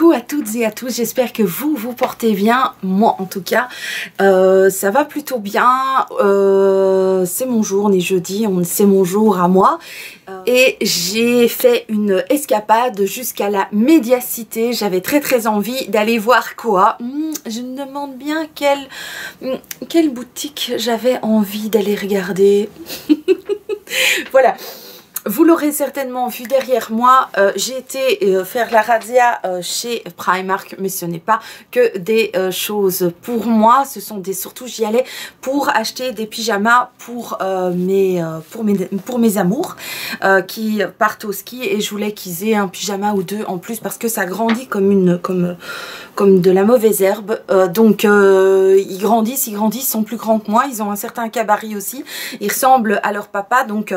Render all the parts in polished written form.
Coucou à toutes et à tous, j'espère que vous portez bien, moi en tout cas, ça va plutôt bien, c'est mon jour, on est jeudi, c'est mon jour à moi, et j'ai fait une escapade jusqu'à la Médiacité, j'avais très envie d'aller voir quoi, je me demande bien quelle boutique j'avais envie d'aller regarder, voilà. Vous l'aurez certainement vu derrière moi, j'ai été faire la razzia chez Primark, mais ce n'est pas que des choses pour moi, ce sont surtout j'y allais pour acheter des pyjamas pour mes amours qui partent au ski, et je voulais qu'ils aient un pyjama ou deux en plus parce que ça grandit comme de la mauvaise herbe, donc ils grandissent, ils sont plus grands que moi, ils ont un certain gabarit aussi, ils ressemblent à leur papa, donc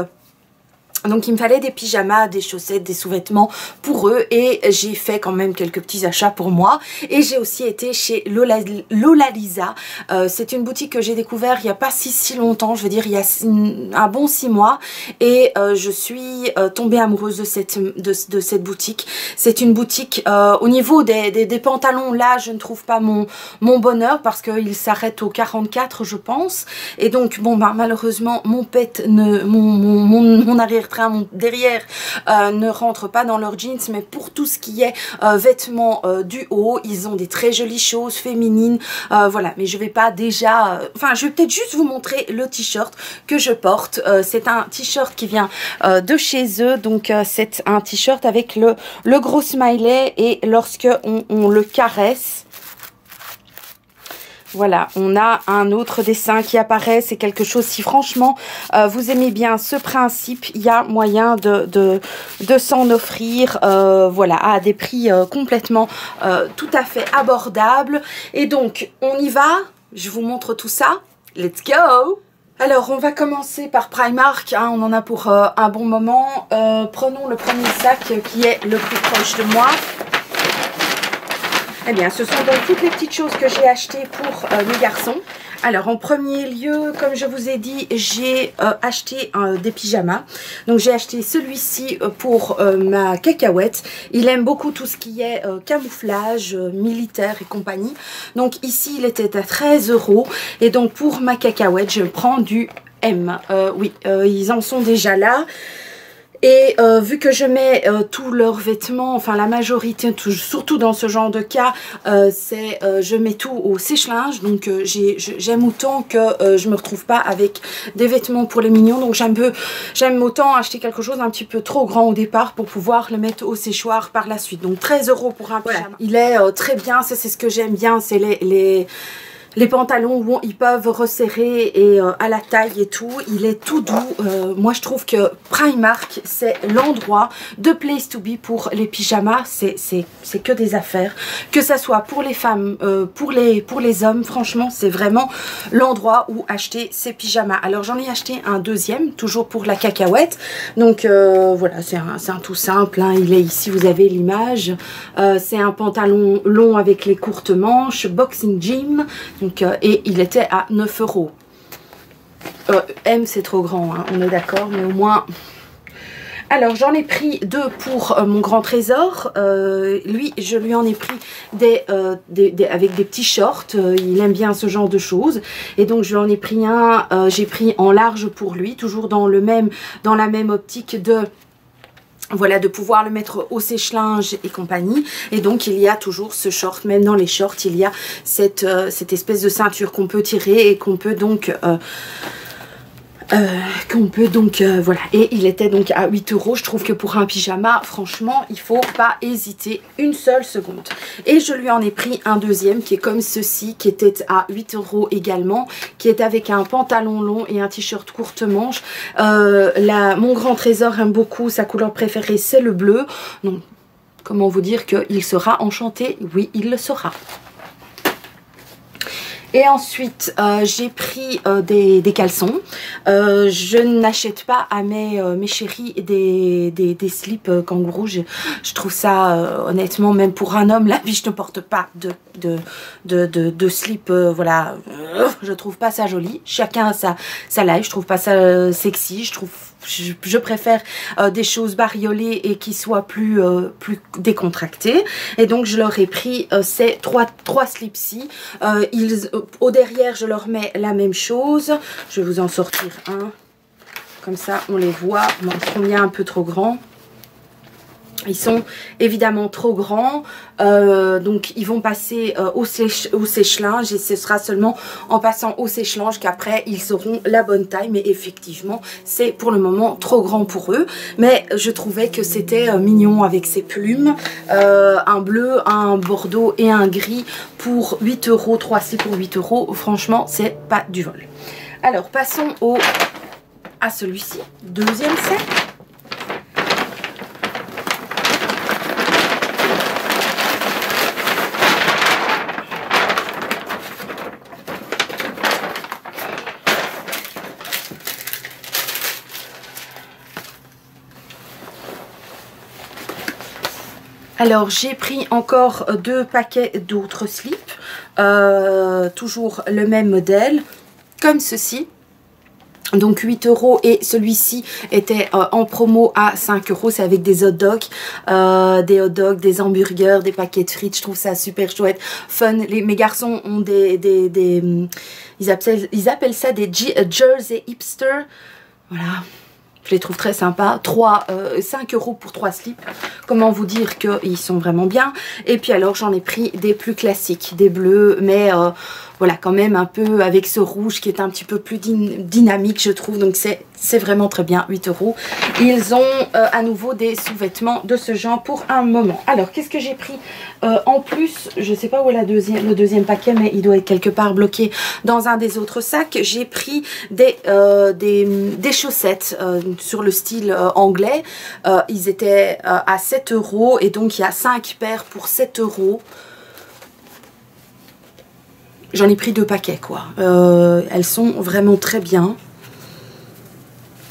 il me fallait des pyjamas, des chaussettes, des sous-vêtements pour eux, et j'ai fait quand même quelques petits achats pour moi. Et j'ai aussi été chez Lola Lisa. C'est une boutique que j'ai découvert il n'y a pas si longtemps, je veux dire il y a un bon 6 mois, et je suis tombée amoureuse de cette boutique. C'est une boutique au niveau des pantalons, là je ne trouve pas mon bonheur parce qu'il s'arrête au 44 je pense, et donc bon bah malheureusement mon arrière-train, mon derrière ne rentre pas dans leurs jeans, mais pour tout ce qui est vêtements du haut, ils ont des très jolies choses féminines, voilà, mais je vais pas déjà, enfin je vais peut-être juste vous montrer le t-shirt que je porte. C'est un t-shirt qui vient de chez eux, donc c'est un t-shirt avec le gros smiley, et lorsque on le caresse, voilà, on a un autre dessin qui apparaît. C'est quelque chose, si franchement vous aimez bien ce principe, il y a moyen de s'en offrir, voilà, à des prix complètement tout à fait abordables. Et donc on y va, je vous montre tout ça, let's go. Alors on va commencer par Primark, hein, on en a pour un bon moment. Prenons le premier sac qui est le plus proche de moi. Eh bien, ce sont donc toutes les petites choses que j'ai achetées pour les garçons. Alors, en premier lieu, comme je vous ai dit, j'ai acheté des pyjamas. Donc, j'ai acheté celui-ci pour ma cacahuète. Il aime beaucoup tout ce qui est camouflage, militaire et compagnie. Donc, ici, il était à 13 €. Et donc, pour ma cacahuète, je prends du M. Oui, ils en sont déjà là. Et vu que je mets tous leurs vêtements, enfin la majorité, surtout dans ce genre de cas, je mets tout au sèche-linge. Donc j'aime autant que je me retrouve pas avec des vêtements pour les mignons. Donc j'aime autant acheter quelque chose un petit peu trop grand au départ pour pouvoir le mettre au séchoir par la suite. Donc 13 € pour un pyjama. Voilà. Il est très bien, ça c'est ce que j'aime bien, c'est les pantalons où ils peuvent resserrer et à la taille et tout, il est tout doux. Moi je trouve que Primark c'est l'endroit de place to be pour les pyjamas, c'est que des affaires, que ça soit pour les femmes, pour les hommes, franchement c'est vraiment l'endroit où acheter ces pyjamas. Alors j'en ai acheté un deuxième, toujours pour la cacahuète, donc voilà, c'est un tout simple, hein. Il est ici, vous avez l'image, c'est un pantalon long avec les courtes manches, boxing gym. Donc, et il était à 9 €. M c'est trop grand, hein, on est d'accord, mais au moins... Alors j'en ai pris deux pour mon grand trésor. Lui, je lui en ai pris avec des petits shorts. Il aime bien ce genre de choses. Et donc je lui en ai pris un, j'ai pris en large pour lui, toujours dans la même optique de... Voilà, de pouvoir le mettre au sèche-linge et compagnie. Et donc il y a toujours ce short, même dans les shorts il y a cette espèce de ceinture qu'on peut tirer et qu'on peut donc voilà, et il était donc à 8 €. Je trouve que pour un pyjama, franchement, il faut pas hésiter une seule seconde. Et je lui en ai pris un deuxième qui est comme ceci, qui était à 8 € également, qui est avec un pantalon long et un t-shirt courte manche. Mon grand trésor aime beaucoup, sa couleur préférée c'est le bleu. Donc, comment vous dire qu'il sera enchanté? Oui, il le sera. Et ensuite, j'ai pris des caleçons. Je n'achète pas à mes chéris des slips kangourous. Je trouve ça, honnêtement, même pour un homme, la vie, je ne porte pas de slip. Voilà, je trouve pas ça joli. Chacun a sa life. Je trouve pas ça sexy. Je trouve je préfère des choses bariolées et qui soient plus décontractées. Et donc je leur ai pris ces trois slips-ci. Au derrière, je leur mets la même chose. Je vais vous en sortir un. Comme ça, on les voit. Bon, ils sont bien un peu trop grands. Ils sont évidemment trop grands, donc ils vont passer au sèche-linge et ce sera seulement en passant au sèche-linge qu'après ils auront la bonne taille. Mais effectivement, c'est pour le moment trop grand pour eux. Mais je trouvais que c'était mignon avec ces plumes, un bleu, un bordeaux et un gris pour 8 €, 3 slips pour 8 €. Franchement, c'est pas du vol. Alors, passons à celui-ci, deuxième set. Alors j'ai pris encore 2 paquets d'autres slips, toujours le même modèle, comme ceci. Donc 8 € et celui-ci était en promo à 5 €. C'est avec des hot dogs, des hamburgers, des paquets de frites. Je trouve ça super chouette, fun. Mes garçons ont ils appellent ça des Jersey hipster. Voilà. Je les trouve très sympas. 5 € pour 3 slips. Comment vous dire qu'ils sont vraiment bien. Et puis alors j'en ai pris des plus classiques, des bleus, mais voilà, quand même un peu avec ce rouge qui est un petit peu plus dynamique, je trouve. Donc c'est vraiment très bien, 8 €. Ils ont à nouveau des sous-vêtements de ce genre pour un moment. Alors, qu'est-ce que j'ai pris en plus? Je ne sais pas où est le deuxième paquet, mais il doit être quelque part bloqué dans un des autres sacs. J'ai pris des chaussettes sur le style anglais. Ils étaient à 7 € et donc il y a 5 paires pour 7 €. J'en ai pris 2 paquets, quoi. Elles sont vraiment très bien.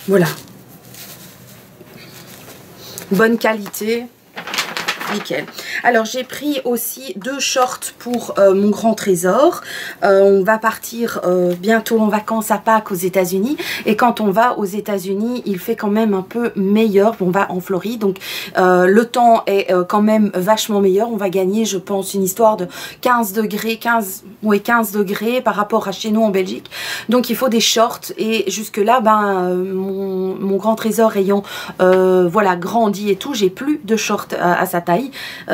Voilà. Bonne qualité. Nickel. Alors j'ai pris aussi 2 shorts pour mon grand trésor. On va partir bientôt en vacances à Pâques aux États-Unis. Et quand on va aux États-Unis, il fait quand même un peu meilleur. On va en Floride, donc le temps est quand même vachement meilleur. On va gagner, je pense, une histoire de 15 degrés, 15 degrés par rapport à chez nous en Belgique. Donc il faut des shorts. Et jusque là, mon grand trésor ayant voilà, grandi et tout, j'ai plus de shorts à sa taille.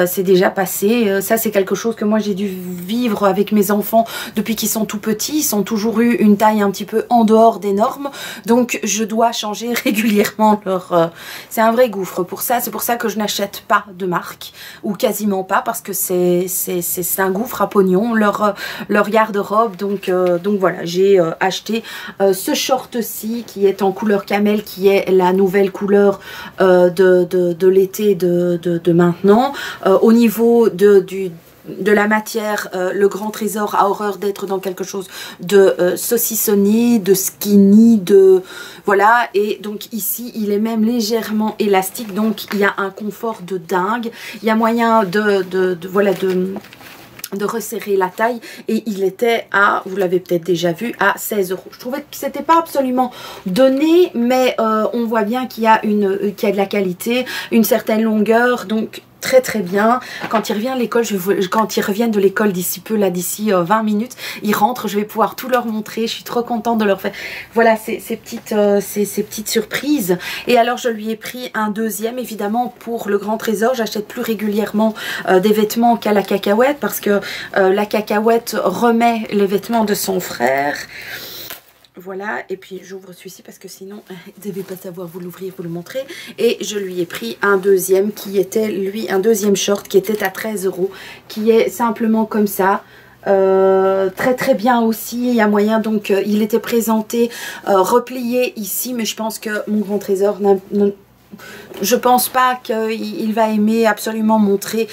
C'est déjà passé. Ça, c'est quelque chose que moi j'ai dû vivre avec mes enfants depuis qu'ils sont tout petits. Ils ont toujours eu une taille un petit peu en dehors des normes, donc je dois changer régulièrement leur... C'est un vrai gouffre pour ça. C'est pour ça que je n'achète pas de marque, ou quasiment pas, parce que c'est un gouffre à pognon leur garde-robe. Donc voilà, j'ai acheté ce short-ci qui est en couleur camel, qui est la nouvelle couleur de l'été de maintenant. Au niveau de la matière, le grand trésor a horreur d'être dans quelque chose de saucissonné, de skinny, voilà. Et donc ici, il est même légèrement élastique, donc il y a un confort de dingue. Il y a moyen de resserrer la taille, et il était à, vous l'avez peut-être déjà vu, à 16 €. Je trouvais que c'était pas absolument donné, mais on voit bien qu'il y a de la qualité, une certaine longueur, donc très très bien. Quand ils reviennent à l'école, quand ils reviennent de l'école d'ici peu, là d'ici 20 minutes, ils rentrent, je vais pouvoir tout leur montrer. Je suis trop contente de leur faire, voilà, ces petites surprises. Et alors je lui ai pris un deuxième, évidemment, pour le grand trésor. J'achète plus régulièrement des vêtements qu'à la cacahuète, parce que la cacahuète remet les vêtements de son frère. Voilà, et puis j'ouvre celui-ci parce que sinon, vous ne devez pas savoir vous l'ouvrir, vous le montrer. Et je lui ai pris un deuxième qui était, lui, un deuxième short qui était à 13 €, qui est simplement comme ça. Très très bien aussi, il y a moyen, donc il était présenté replié ici, mais je pense que mon grand trésor je pense pas qu'il va aimer absolument montrer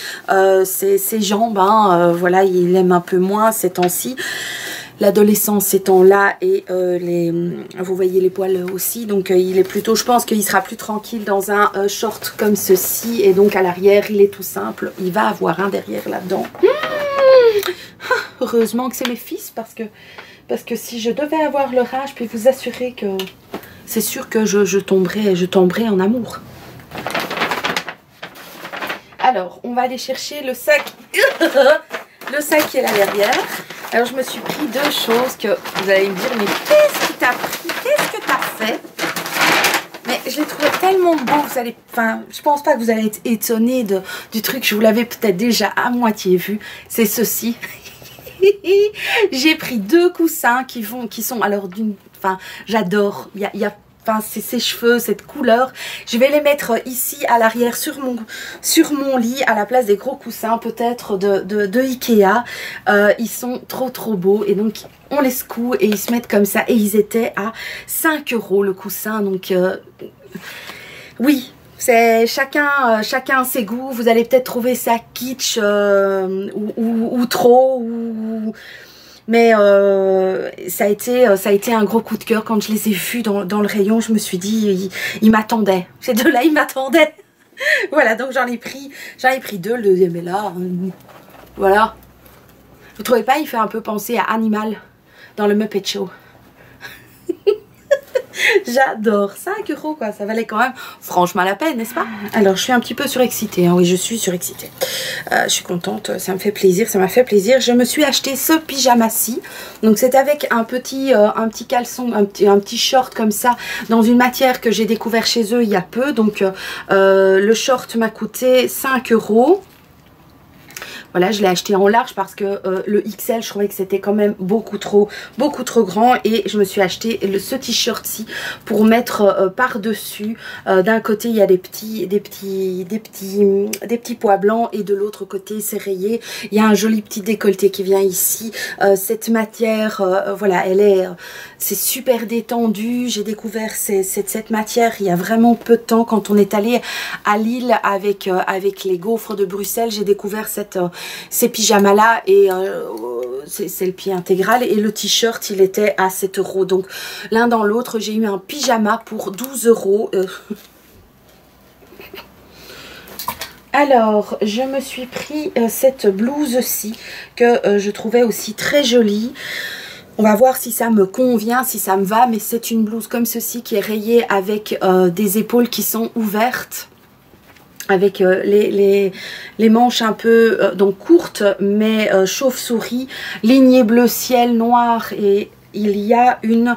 ses jambes, hein. Voilà, il aime un peu moins ces temps-ci. L'adolescence étant là, et vous voyez les poils aussi, donc il est plutôt, je pense qu'il sera plus tranquille dans un short comme ceci. Et donc à l'arrière, il est tout simple, il va avoir un derrière là-dedans. Heureusement que c'est mes fils, parce que si je devais avoir leur âge, je peux vous assurer que c'est sûr que je tomberai en amour. Alors, on va aller chercher le sac. Le sac qui est là derrière. Alors, je me suis pris deux choses que vous allez me dire, mais qu'est-ce qui t'a pris? Qu'est-ce que t'as fait? Mais je les trouvais tellement beaux, vous allez, enfin, je pense pas que vous allez être étonnés du truc. Je vous l'avais peut-être déjà à moitié vu. C'est ceci. J'ai pris deux coussins qui sont alors d'une, enfin, j'adore. Il y a enfin, c'est ses cheveux, cette couleur. Je vais les mettre ici à l'arrière sur mon lit à la place des gros coussins peut-être de Ikea. Ils sont trop beaux et donc on les secoue et ils se mettent comme ça. Et ils étaient à 5 € le coussin. Donc oui, c'est chacun ses goûts. Vous allez peut-être trouver ça kitsch ou trop mais ça a été un gros coup de cœur quand je les ai vus dans le rayon. Je me suis dit, ils m'attendaient. Ces deux-là, ils m'attendaient. Voilà, donc j'en ai pris deux. Le deuxième est là. Voilà. Vous trouvez pas, il fait un peu penser à Animal dans le Muppet Show. J'adore, 5 € quoi, ça valait quand même franchement la peine, n'est-ce pas? Alors je suis un petit peu surexcitée, hein. Oui je suis surexcitée, je suis contente, ça me fait plaisir, ça m'a fait plaisir. Je me suis acheté ce pyjama-ci, donc c'est avec un petit caleçon, un petit short comme ça, dans une matière que j'ai découvert chez eux il y a peu, donc le short m'a coûté 5 €. Voilà, je l'ai acheté en large parce que le XL, je trouvais que c'était quand même beaucoup trop grand. Et je me suis acheté ce t-shirt-ci pour mettre par-dessus. D'un côté, il y a des petits pois blancs et de l'autre côté, c'est rayé. Il y a un joli petit décolleté qui vient ici. Cette matière, voilà, c'est super détendu. J'ai découvert cette matière il y a vraiment peu de temps quand on est allé à Lille avec les gaufres de Bruxelles. J'ai découvert ces pyjamas là et c'est le pied intégral et le t-shirt il était à 7 €. Donc l'un dans l'autre j'ai eu un pyjama pour 12 €. Alors je me suis pris cette blouse-ci que je trouvais aussi très jolie. On va voir si ça me convient, si ça me va, mais c'est une blouse comme ceci qui est rayée avec des épaules qui sont ouvertes, avec les manches un peu donc courtes mais chauve-souris, lignée bleu ciel noir, et il y a une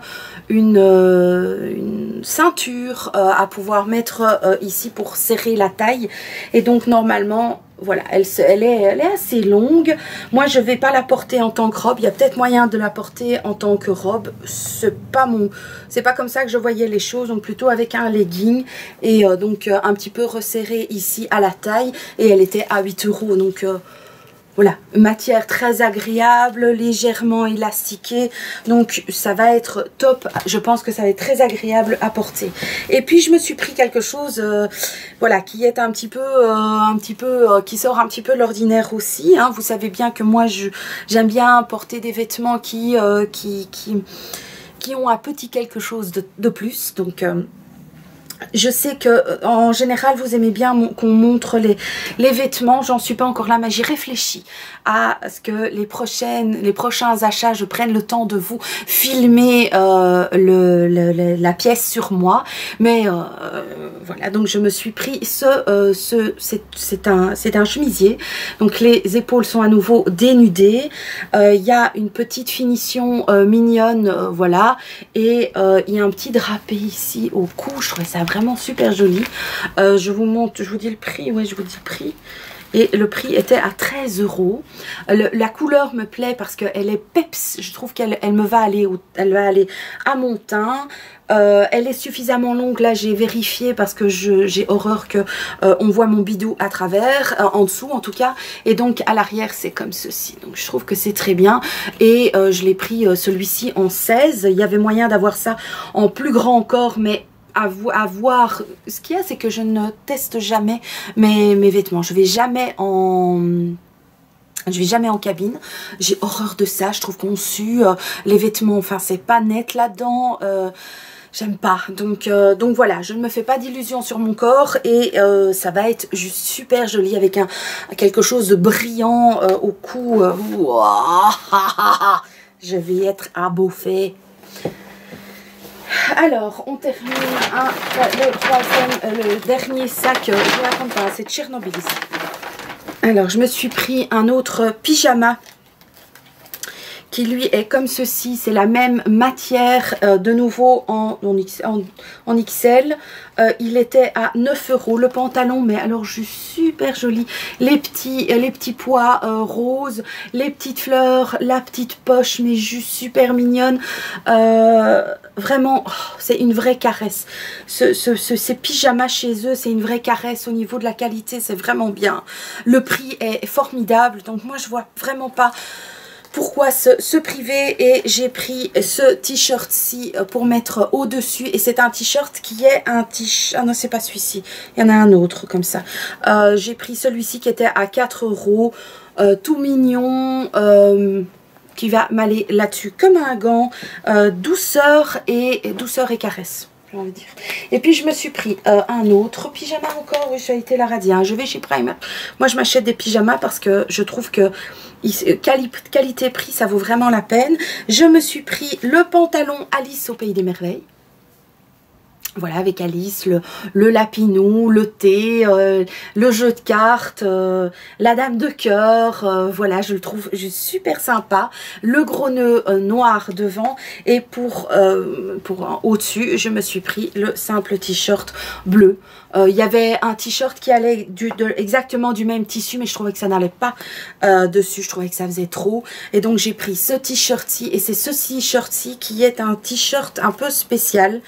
ceinture à pouvoir mettre ici pour serrer la taille. Et donc normalement voilà, elle est assez longue. Moi je vais pas la porter en tant que robe, il y a peut-être moyen de la porter en tant que robe, c'est pas comme ça que je voyais les choses, donc plutôt avec un legging et donc un petit peu resserré ici à la taille, et elle était à 8 €. Donc voilà, matière très agréable, légèrement élastiquée, donc ça va être top. Je pense que ça va être très agréable à porter. Et puis je me suis pris quelque chose, voilà, qui est un petit peu, qui sort un petit peu de l'ordinaire aussi. Hein. Vous savez bien que moi j'aime bien porter des vêtements qui ont un petit quelque chose de plus. Donc je sais que en général vous aimez bien qu'on montre les vêtements. J'en suis pas encore là, mais j'ai réfléchi à ce que les prochains achats, je prenne le temps de vous filmer la pièce sur moi. Mais voilà, donc je me suis pris c'est un chemisier, donc les épaules sont à nouveau dénudées. Il y a une petite finition mignonne, voilà, et il y a un petit drapé ici au cou. Je trouvais ça vraiment super joli. Je vous montre, je vous dis le prix, ouais, je vous dis le prix. Et le prix était à 13 €. La couleur me plaît parce qu'elle est peps. Je trouve qu'elle va aller à mon teint. Elle est suffisamment longue. Là, j'ai vérifié parce que j'ai horreur que on voit mon bidou à travers, en dessous en tout cas. Et donc à l'arrière, c'est comme ceci. Donc je trouve que c'est très bien. Et je l'ai pris celui-ci en 16. Il y avait moyen d'avoir ça en plus grand encore, mais à voir. Ce qu'il y a, c'est que je ne teste jamais mes vêtements. Je vais jamais en cabine. J'ai horreur de ça. Je trouve qu'on sue les vêtements. Enfin, c'est pas net là-dedans. J'aime pas. Donc voilà, je ne me fais pas d'illusions sur mon corps et ça va être juste super joli avec quelque chose de brillant au cou. Je vais être abouffée. Alors, on termine le dernier sac. Je vais attendre pas, c'est de Tchernobyl ici. Alors, je me suis pris un autre pyjama qui lui est comme ceci, c'est la même matière, de nouveau en XL. Il était à 9 €. Le pantalon, mais alors juste super joli. Les petits pois roses, les petites fleurs, la petite poche, mais juste super mignonne. Vraiment, oh, c'est une vraie caresse. Ces pyjamas chez eux, c'est une vraie caresse au niveau de la qualité, c'est vraiment bien. Le prix est formidable, donc moi je vois vraiment pas pourquoi se priver, et j'ai pris ce t-shirt-ci pour mettre au-dessus, et c'est un t-shirt qui est un t-shirt, ah non c'est pas celui-ci, il y en a un autre comme ça. J'ai pris celui-ci qui était à 4 €, tout mignon, qui va m'aller là-dessus comme un gant, douceur et caresse. Envie de dire. Et puis je me suis pris un autre pyjama encore, oui, j'ai été la radie, je vais chez Primer. Moi je m'achète des pyjamas parce que je trouve que qualité-prix ça vaut vraiment la peine. Je me suis pris le pantalon Alice au Pays des Merveilles. Voilà, avec Alice, le lapinou, le thé, le jeu de cartes, la dame de cœur, voilà, je le trouve super sympa. Le gros nœud noir devant, et pour au-dessus, je me suis pris le simple t-shirt bleu. Il y avait un t-shirt qui allait exactement du même tissu, mais je trouvais que ça n'allait pas dessus, je trouvais que ça faisait trop. Et donc j'ai pris ce t-shirt-ci, et c'est ce t-shirt-ci qui est un t-shirt un peu spécial,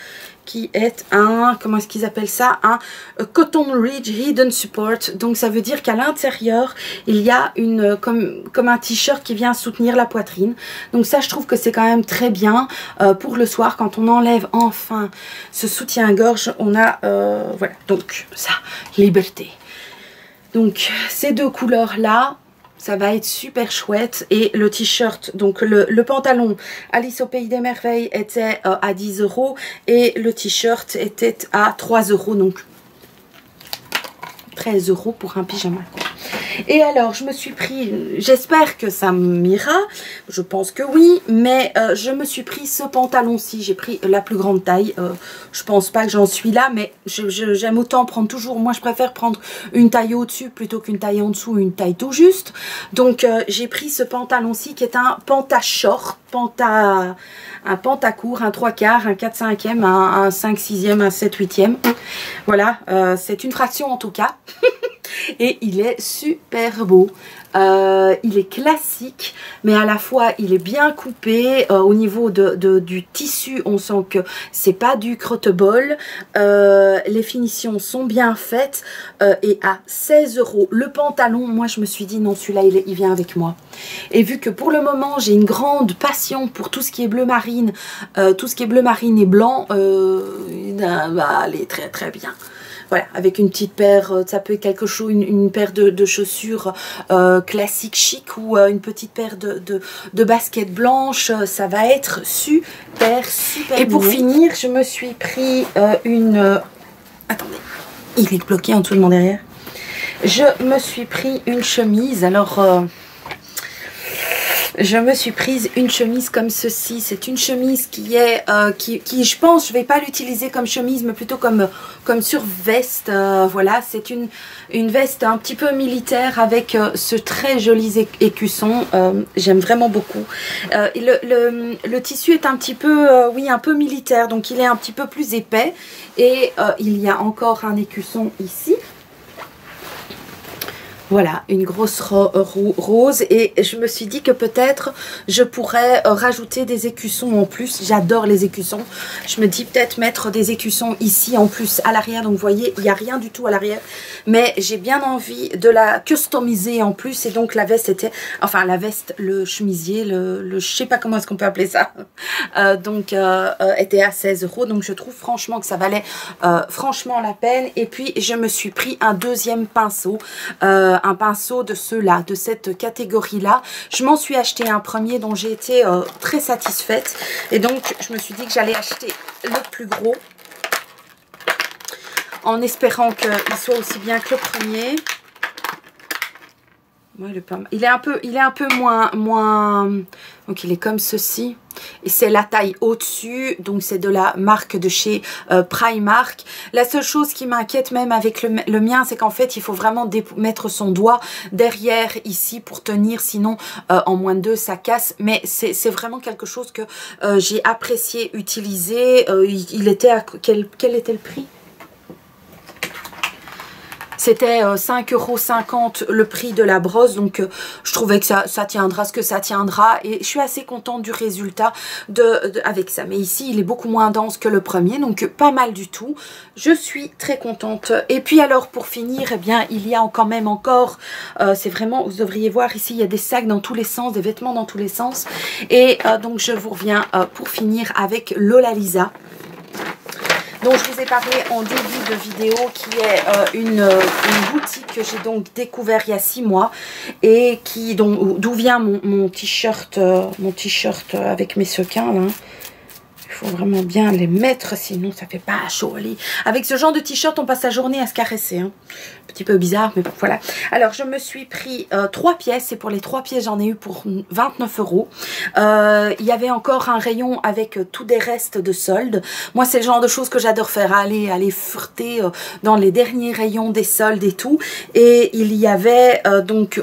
qui est un, comment est-ce qu'ils appellent ça, un Cotton Ridge Hidden Support. Donc ça veut dire qu'à l'intérieur il y a une comme un t-shirt qui vient soutenir la poitrine. Donc ça je trouve que c'est quand même très bien pour le soir, quand on enlève enfin ce soutien-gorge, on a voilà, donc ça, liberté. Donc ces deux couleurs là, ça va être super chouette. Et le t-shirt, donc le pantalon Alice au Pays des Merveilles était à 10 € et le t-shirt était à 3 €, donc 13 € pour un pyjama. Et alors je me suis pris, j'espère que ça m'ira, je pense que oui, mais je me suis pris ce pantalon-ci, j'ai pris la plus grande taille, je pense pas que j'en suis là, mais j'aime autant prendre toujours, moi je préfère prendre une taille au-dessus plutôt qu'une taille en dessous, une taille tout juste. Donc j'ai pris ce pantalon-ci qui est un panta-short, un panta-court, un 3/4, un 4/5e, un 5/6e, un 7/8e. Voilà, c'est une fraction en tout cas. Et il est super beau. Il est classique, mais à la fois il est bien coupé. Au niveau du tissu, on sent que c'est pas du crotte-bol. Les finitions sont bien faites, et à 16 € le pantalon. Moi je me suis dit non, celui-là il vient avec moi. Et vu que pour le moment j'ai une grande passion pour tout ce qui est bleu marine, tout ce qui est bleu marine et blanc, va aller très très bien. Voilà, avec une petite paire, ça peut être quelque chose, une paire de chaussures classiques chic, ou une petite paire de baskets blanches, ça va être super super. Et pour finir, je me suis pris attendez, il est bloqué en dessous de mon derrière. Je me suis pris une chemise, alors je me suis prise une chemise comme ceci. C'est une chemise qui est, qui je pense, je vais pas l'utiliser comme chemise, mais plutôt comme sur-veste. Voilà, c'est une veste un petit peu militaire avec ce très joli écusson. J'aime vraiment beaucoup. Le tissu est un petit peu, oui, un peu militaire, donc il est un petit peu plus épais. Et il y a encore un écusson ici. Voilà, une grosse rose, et je me suis dit que peut-être je pourrais rajouter des écussons en plus. J'adore les écussons. Je me dis peut-être mettre des écussons ici en plus à l'arrière. Donc vous voyez, il n'y a rien du tout à l'arrière. Mais j'ai bien envie de la customiser en plus. Et donc la veste était, enfin la veste, le chemisier, je sais pas comment est-ce qu'on peut appeler ça. Était à 16 €. Donc je trouve franchement que ça valait franchement la peine. Et puis je me suis pris un deuxième pinceau. Un pinceau de ceux-là, de cette catégorie-là. Je m'en suis acheté un premier dont j'ai été très satisfaite. Et donc, je me suis dit que j'allais acheter le plus gros, en espérant qu'il soit aussi bien que le premier. Ouais, il est un peu moins... Donc il est comme ceci. Et c'est la taille au-dessus. Donc c'est de la marque de chez Primark. La seule chose qui m'inquiète même avec le mien, c'est qu'en fait il faut vraiment mettre son doigt derrière ici pour tenir. Sinon en moins de 2 ça casse. Mais c'est vraiment quelque chose que j'ai apprécié utiliser. Il était à... Quel était le prix? C'était 5,50 € le prix de la brosse, donc je trouvais que ça tiendra ce que ça tiendra. Et je suis assez contente du résultat avec ça. Mais ici, il est beaucoup moins dense que le premier, donc pas mal du tout. Je suis très contente. Et puis alors, pour finir, eh bien, il y a quand même encore, c'est vraiment, vous devriez voir ici, il y a des sacs dans tous les sens, des vêtements dans tous les sens. Et donc, je vous reviens pour finir avec Lola Lisa. Donc je vous ai parlé en début de vidéo qui est une boutique que j'ai donc découvert il y a 6 mois et d'où vient mon t-shirt avec mes sequins là. Il faut vraiment bien les mettre, sinon ça fait pas joli. Avec ce genre de t-shirt, on passe la journée à se caresser. Hein. Un petit peu bizarre, mais bon, voilà. Alors, je me suis pris 3 pièces. Et pour les 3 pièces, j'en ai eu pour 29 €. Il y avait encore un rayon avec tous des restes de soldes. Moi, c'est le genre de choses que j'adore faire. Aller fureter dans les derniers rayons des soldes et tout. Et il y avait donc...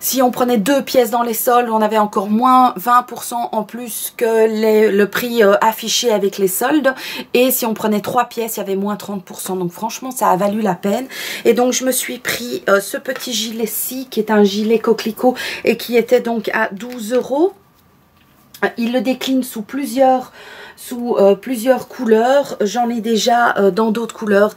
si on prenait 2 pièces dans les soldes, on avait encore moins 20% en plus que le prix affiché avec les soldes. Et si on prenait 3 pièces, il y avait moins 30%. Donc franchement, ça a valu la peine. Et donc, je me suis pris ce petit gilet-ci, qui est un gilet coquelicot et qui était donc à 12 €. Il le décline sous plusieurs couleurs. J'en ai déjà dans d'autres couleurs.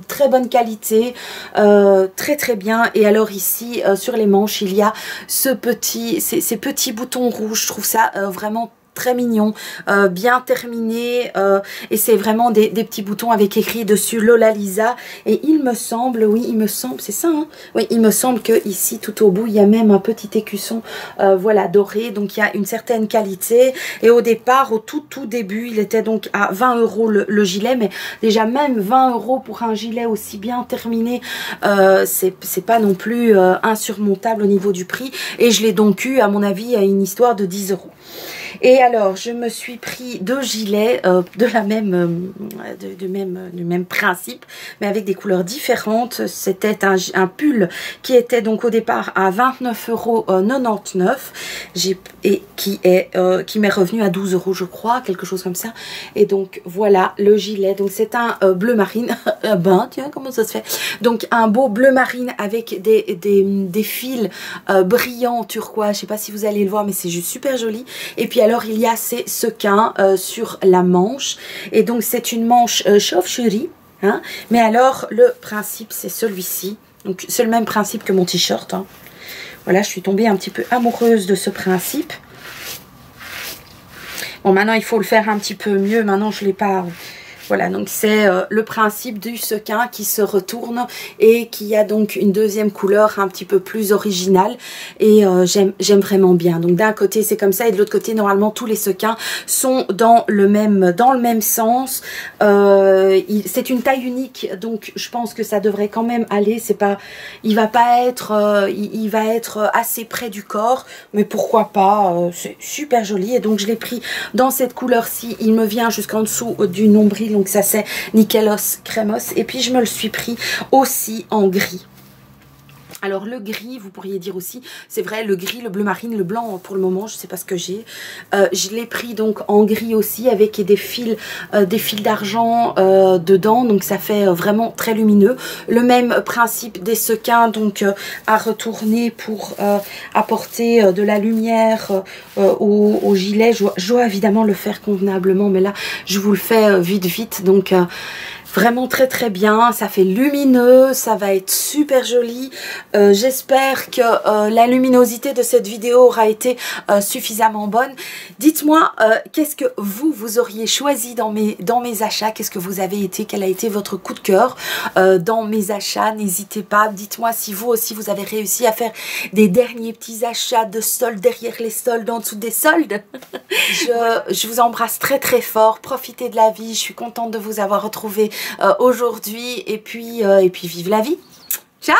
Très bonne qualité, très très bien. Et alors ici sur les manches il y a ces petits boutons rouges. Je trouve ça vraiment très mignon, bien terminé, et c'est vraiment des petits boutons avec écrit dessus Lola Lisa. Et il me semble, oui il me semble, c'est ça hein, oui il me semble que ici tout au bout il y a même un petit écusson voilà doré, donc il y a une certaine qualité. Et au départ, au tout début, il était donc à 20 € le gilet, mais déjà même 20 € pour un gilet aussi bien terminé, c'est pas non plus insurmontable au niveau du prix. Et je l'ai donc eu à mon avis à une histoire de 10 €. Et alors, je me suis pris 2 gilets du même principe, mais avec des couleurs différentes. C'était un pull qui était donc au départ à 29,99 € et qui m'est revenu à 12 € je crois, quelque chose comme ça. Et donc voilà le gilet. Donc c'est un bleu marine. Tiens, comment ça se fait? Donc un beau bleu marine avec des fils brillants turquoise. Je sais pas si vous allez le voir, mais c'est juste super joli. Et puis alors il y a ces sequins sur la manche, et donc c'est une manche chauve-souris, hein. Mais alors le principe c'est celui-ci, donc c'est le même principe que mon t-shirt, hein. Voilà, je suis tombée un petit peu amoureuse de ce principe. Bon, maintenant il faut le faire un petit peu mieux, maintenant je l'ai pas... Voilà, donc c'est le principe du sequin qui se retourne et qui a donc une deuxième couleur un petit peu plus originale. Et j'aime vraiment bien. Donc d'un côté c'est comme ça, et de l'autre côté normalement tous les sequins sont dans le même sens. C'est une taille unique, donc je pense que ça devrait quand même aller. C'est pas, il va être assez près du corps, mais pourquoi pas, c'est super joli. Et donc je l'ai pris dans cette couleur-ci. Il me vient jusqu'en dessous du nombril. Donc ça c'est Nickelos Crémos. Et puis je me le suis pris aussi en gris. Alors le gris, vous pourriez dire aussi, c'est vrai, le gris, le bleu marine, le blanc pour le moment, je ne sais pas ce que j'ai. Je l'ai pris donc en gris aussi avec des fils d'argent dedans, donc ça fait vraiment très lumineux. Le même principe des sequins, donc à retourner pour apporter de la lumière au gilet. Je dois évidemment le faire convenablement, mais là je vous le fais vite, donc... Vraiment très très bien, ça fait lumineux, ça va être super joli. J'espère que la luminosité de cette vidéo aura été suffisamment bonne. Dites-moi, qu'est-ce que vous auriez choisi dans mes achats? Qu'est-ce que vous avez été? Quel a été votre coup de cœur dans mes achats? N'hésitez pas, dites-moi si vous aussi vous avez réussi à faire des derniers petits achats de soldes derrière les soldes, en dessous des soldes. Je vous embrasse très très fort, profitez de la vie, je suis contente de vous avoir retrouvé aujourd'hui, et puis vive la vie. Ciao!